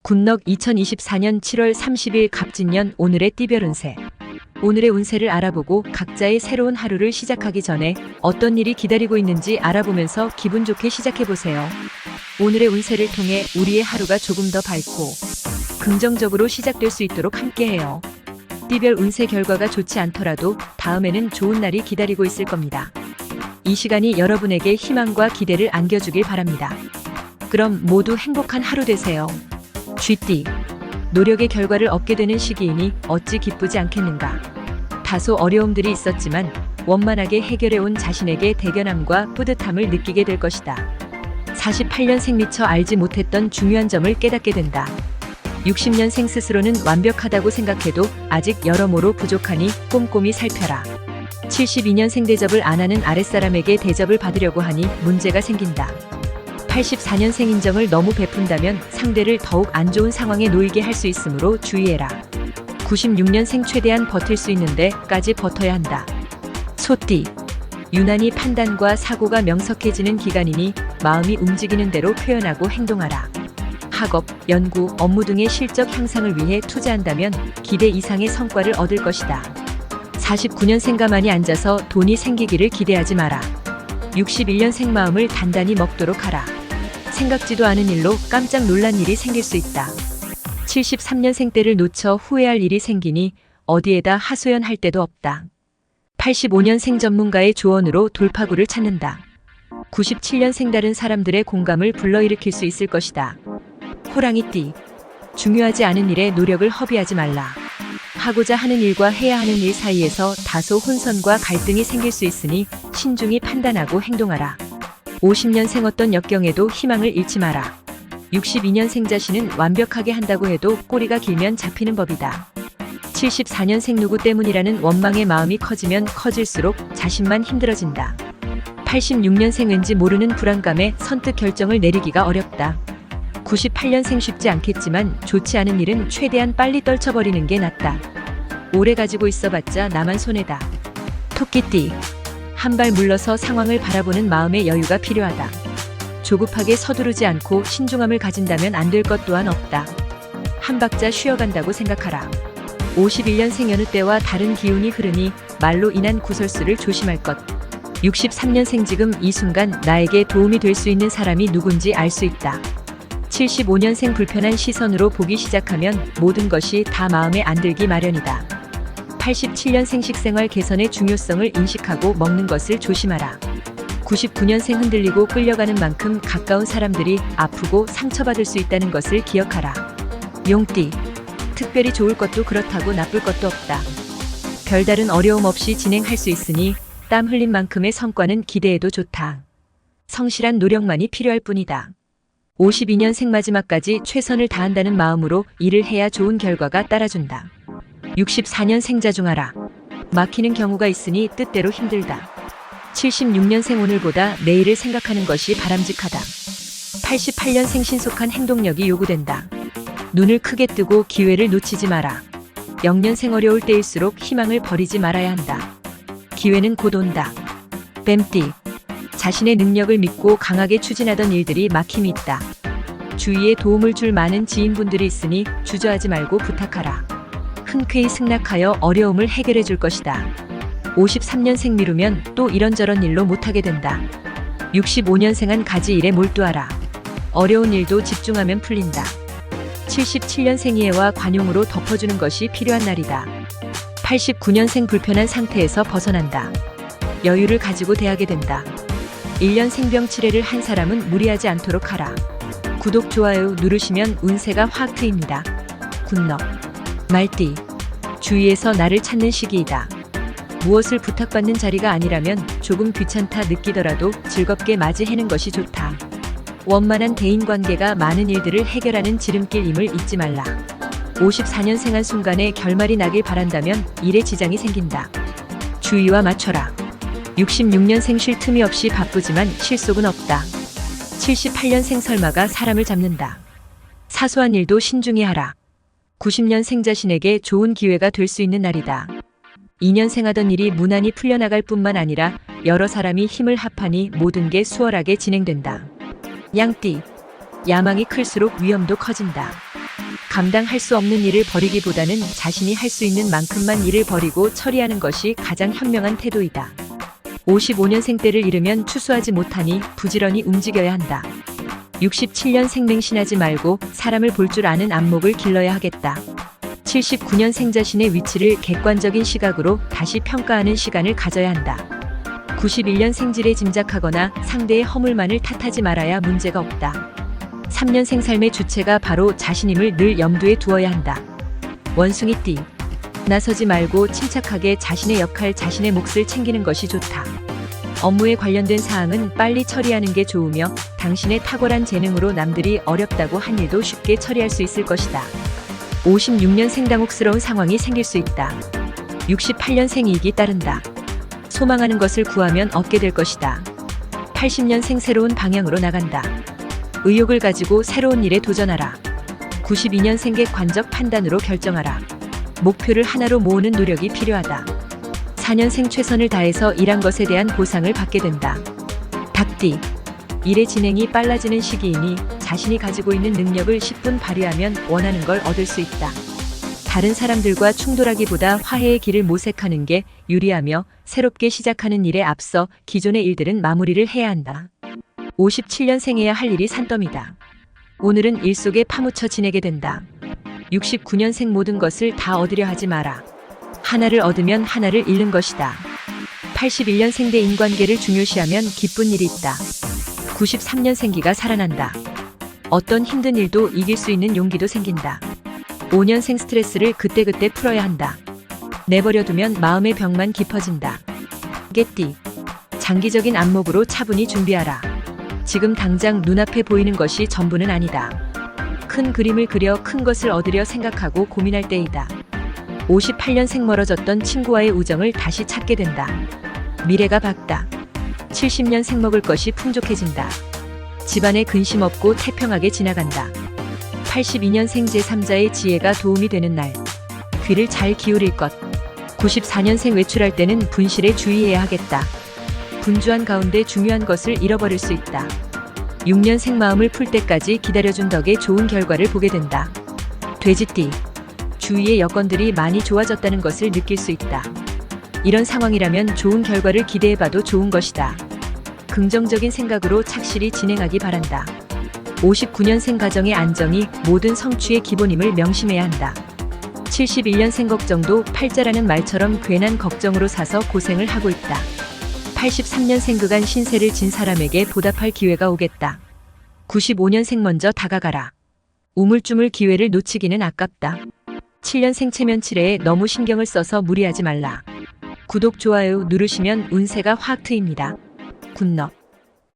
군럭 2024년 7월 30일 갑진년 오늘의 띠별 운세. 오늘의 운세를 알아보고 각자의 새로운 하루를 시작하기 전에 어떤 일이 기다리고 있는지 알아보면서 기분 좋게 시작해보세요. 오늘의 운세를 통해 우리의 하루가 조금 더 밝고 긍정적으로 시작될 수 있도록 함께해요. 띠별 운세 결과가 좋지 않더라도 다음에는 좋은 날이 기다리고 있을 겁니다. 이 시간이 여러분에게 희망과 기대를 안겨주길 바랍니다. 그럼 모두 행복한 하루 되세요. 쥐띠. 노력의 결과를 얻게 되는 시기이니 어찌 기쁘지 않겠는가. 다소 어려움들이 있었지만 원만하게 해결해온 자신에게 대견함과 뿌듯함을 느끼게 될 것이다. 48년생 미처 알지 못했던 중요한 점을 깨닫게 된다. 60년생 스스로는 완벽하다고 생각해도 아직 여러모로 부족하니 꼼꼼히 살펴라. 72년생 대접을 안 하는 아랫사람에게 대접을 받으려고 하니 문제가 생긴다. 84년생 인정을 너무 베푼다면 상대를 더욱 안 좋은 상황에 놓이게 할 수 있으므로 주의해라. 96년생 최대한 버틸 수 있는데까지 버텨야 한다. 소띠. 유난히 판단과 사고가 명석해지는 기간이니 마음이 움직이는 대로 표현하고 행동하라. 학업, 연구, 업무 등의 실적 향상을 위해 투자한다면 기대 이상의 성과를 얻을 것이다. 49년생 가만히 앉아서 돈이 생기기를 기대하지 마라. 61년생 마음을 단단히 먹도록 하라. 생각지도 않은 일로 깜짝 놀란 일이 생길 수 있다. 73년생 때를 놓쳐 후회할 일이 생기니 어디에다 하소연할 데도 없다. 85년생 전문가의 조언으로 돌파구를 찾는다. 97년생 다른 사람들의 공감을 불러일으킬 수 있을 것이다. 호랑이띠. 중요하지 않은 일에 노력을 허비하지 말라. 하고자 하는 일과 해야 하는 일 사이에서 다소 혼선과 갈등이 생길 수 있으니 신중히 판단하고 행동하라. 50년생 어떤 역경에도 희망을 잃지 마라. 62년생 자신은 완벽하게 한다고 해도 꼬리가 길면 잡히는 법이다. 74년생 누구 때문이라는 원망의 마음이 커지면 커질수록 자신만 힘들어진다. 86년생 왠지 모르는 불안감에 선뜻 결정을 내리기가 어렵다. 98년생 쉽지 않겠지만 좋지 않은 일은 최대한 빨리 떨쳐버리는 게 낫다. 오래 가지고 있어봤자 나만 손해다. 토끼띠. 한 발 물러서 상황을 바라보는 마음의 여유가 필요하다. 조급하게 서두르지 않고 신중함을 가진다면 안 될 것 또한 없다. 한 박자 쉬어간다고 생각하라. 51년생 여느 때와 다른 기운이 흐르니 말로 인한 구설수를 조심할 것. 63년생 지금 이 순간 나에게 도움이 될 수 있는 사람이 누군지 알 수 있다. 75년생 불편한 시선으로 보기 시작하면 모든 것이 다 마음에 안 들기 마련이다. 87년생 식생활 개선의 중요성을 인식하고 먹는 것을 조심하라. 99년생 흔들리고 끌려가는 만큼 가까운 사람들이 아프고 상처받을 수 있다는 것을 기억하라. 용띠. 특별히 좋을 것도 그렇다고 나쁠 것도 없다. 별다른 어려움 없이 진행할 수 있으니 땀 흘린 만큼의 성과는 기대해도 좋다. 성실한 노력만이 필요할 뿐이다. 52년생 마지막까지 최선을 다한다는 마음으로 일을 해야 좋은 결과가 따라준다. 64년생 자중하라. 막히는 경우가 있으니 뜻대로 힘들다. 76년생 오늘보다 내일을 생각하는 것이 바람직하다. 88년생 신속한 행동력이 요구된다. 눈을 크게 뜨고 기회를 놓치지 마라. 0년생 어려울 때일수록 희망을 버리지 말아야 한다. 기회는 곧 온다. 뱀띠. 자신의 능력을 믿고 강하게 추진하던 일들이 막힘이 있다. 주위에 도움을 줄 많은 지인분들이 있으니 주저하지 말고 부탁하라. 흔쾌히 승낙하여 어려움을 해결해 줄 것이다. 53년생 미루면 또 이런저런 일로 못하게 된다. 65년생은 가지 일에 몰두하라. 어려운 일도 집중하면 풀린다. 77년생 이해와 관용으로 덮어주는 것이 필요한 날이다. 89년생 불편한 상태에서 벗어난다. 여유를 가지고 대하게 된다. 1년 생병 치레를 한 사람은 무리하지 않도록 하라. 구독, 좋아요 누르시면 운세가 확 트입니다. 군럭. 말띠. 주위에서 나를 찾는 시기이다. 무엇을 부탁받는 자리가 아니라면 조금 귀찮다 느끼더라도 즐겁게 맞이해는 것이 좋다. 원만한 대인관계가 많은 일들을 해결하는 지름길임을 잊지 말라. 54년생 한 순간에 결말이 나길 바란다면 일에 지장이 생긴다. 주의와 맞춰라. 66년생 쉴 틈이 없이 바쁘지만 실속은 없다. 78년생 설마가 사람을 잡는다. 사소한 일도 신중히 하라. 90년생 자신에게 좋은 기회가 될 수 있는 날이다. 2년생 하던 일이 무난히 풀려나갈 뿐만 아니라 여러 사람이 힘을 합하니 모든 게 수월하게 진행된다. 양띠. 야망이 클수록 위험도 커진다. 감당할 수 없는 일을 버리기보다는 자신이 할 수 있는 만큼만 일을 버리고 처리하는 것이 가장 현명한 태도이다. 55년생 때를 잃으면 추수하지 못하니 부지런히 움직여야 한다. 67년생 맹신하지 말고 사람을 볼 줄 아는 안목을 길러야 하겠다. 79년생 자신의 위치를 객관적인 시각으로 다시 평가하는 시간을 가져야 한다. 91년생 질에 짐작하거나 상대의 허물만을 탓하지 말아야 문제가 없다. 3년생 삶의 주체가 바로 자신임을 늘 염두에 두어야 한다. 원숭이띠. 나서지 말고 침착하게 자신의 역할, 자신의 몫을 챙기는 것이 좋다. 업무에 관련된 사항은 빨리 처리하는 게 좋으며 당신의 탁월한 재능으로 남들이 어렵다고 한 일도 쉽게 처리할 수 있을 것이다. 56년생 당혹스러운 상황이 생길 수 있다. 68년생 이익이 따른다. 소망하는 것을 구하면 얻게 될 것이다. 80년생 새로운 방향으로 나간다. 의욕을 가지고 새로운 일에 도전하라. 92년생 객관적 판단으로 결정하라. 목표를 하나로 모으는 노력이 필요하다. 4년생 최선을 다해서 일한 것에 대한 보상을 받게 된다. 닭띠. 일의 진행이 빨라지는 시기이니 자신이 가지고 있는 능력을 10분 발휘하면 원하는 걸 얻을 수 있다. 다른 사람들과 충돌하기보다 화해의 길을 모색하는 게 유리하며 새롭게 시작하는 일에 앞서 기존의 일들은 마무리를 해야 한다. 57년생 해야 할 일이 산더미다. 오늘은 일 속에 파묻혀 지내게 된다. 69년생 모든 것을 다 얻으려 하지 마라. 하나를 얻으면 하나를 잃는 것이다. 81년생 대 인관계를 중요시하면 기쁜 일이 있다. 93년생기가 살아난다. 어떤 힘든 일도 이길 수 있는 용기도 생긴다. 5년생 스트레스를 그때그때 풀어야 한다. 내버려두면 마음의 병만 깊어진다. 개띠. 장기적인 안목으로 차분히 준비하라. 지금 당장 눈앞에 보이는 것이 전부는 아니다. 큰 그림을 그려 큰 것을 얻으려 생각하고 고민할 때이다. 58년생 멀어졌던 친구와의 우정을 다시 찾게 된다. 미래가 밝다. 70년생 먹을 것이 풍족해진다. 집안에 근심 없고 태평하게 지나간다. 82년생 제3자의 지혜가 도움이 되는 날. 귀를 잘 기울일 것. 94년생 외출할 때는 분실에 주의해야 하겠다. 분주한 가운데 중요한 것을 잃어버릴 수 있다. 6년생 마음을 풀 때까지 기다려준 덕에 좋은 결과를 보게 된다. 돼지띠. 주위의 여건들이 많이 좋아졌다는 것을 느낄 수 있다. 이런 상황이라면 좋은 결과를 기대해봐도 좋은 것이다. 긍정적인 생각으로 착실히 진행하기 바란다. 59년생 가정의 안정이 모든 성취의 기본임을 명심해야 한다. 71년생 걱정도 팔자라는 말처럼 괜한 걱정으로 사서 고생을 하고 있다. 83년생 그간 신세를 진 사람에게 보답할 기회가 오겠다. 95년생 먼저 다가가라. 우물쭈물 기회를 놓치기는 아깝다. 7년생 체면치레에 너무 신경을 써서 무리하지 말라. 구독, 좋아요 누르시면 운세가 확 트입니다. 굿럭.